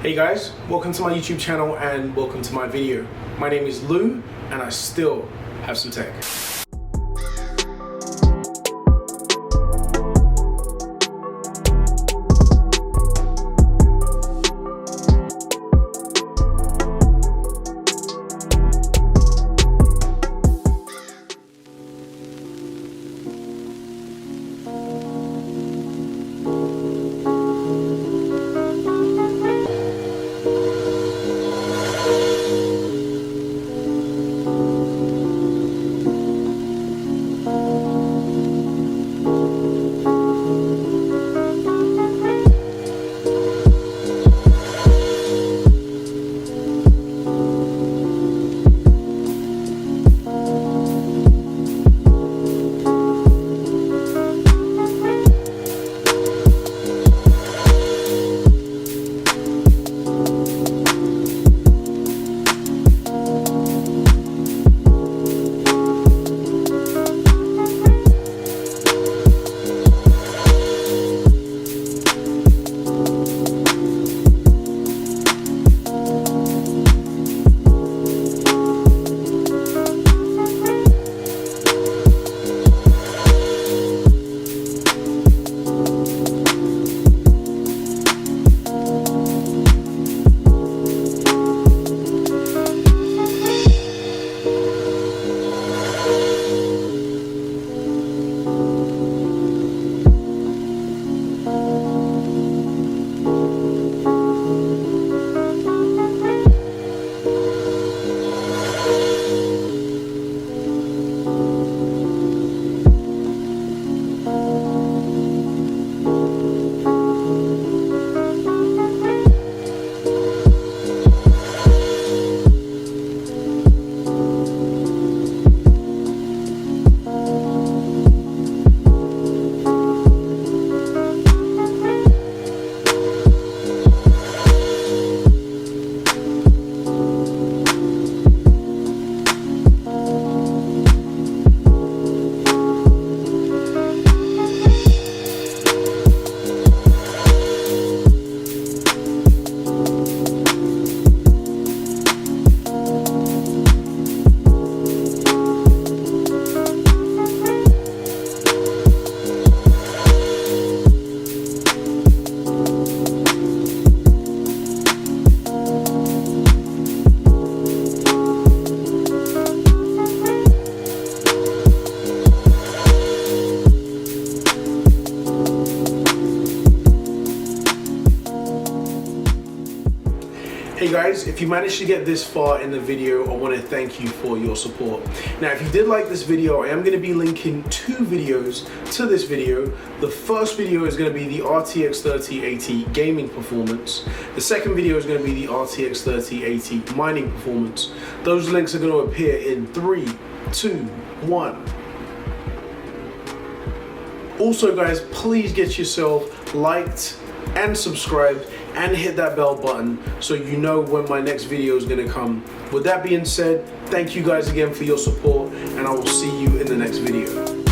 Hey guys, welcome to my YouTube channel and welcome to my video. My name is Lou and I still have some tech. Hey guys, if you managed to get this far in the video, I want to thank you for your support. Now, if you did like this video, I am going to be linking two videos to this video. The first video is going to be the RTX 3080 gaming performance. The second video is going to be the RTX 3080 mining performance. Those links are going to appear in 3, 2, 1. Also guys, please get yourself liked and subscribed and hit that bell button so you know when my next video is going to come. With that being said, thank you guys again for your support and I will see you in the next video.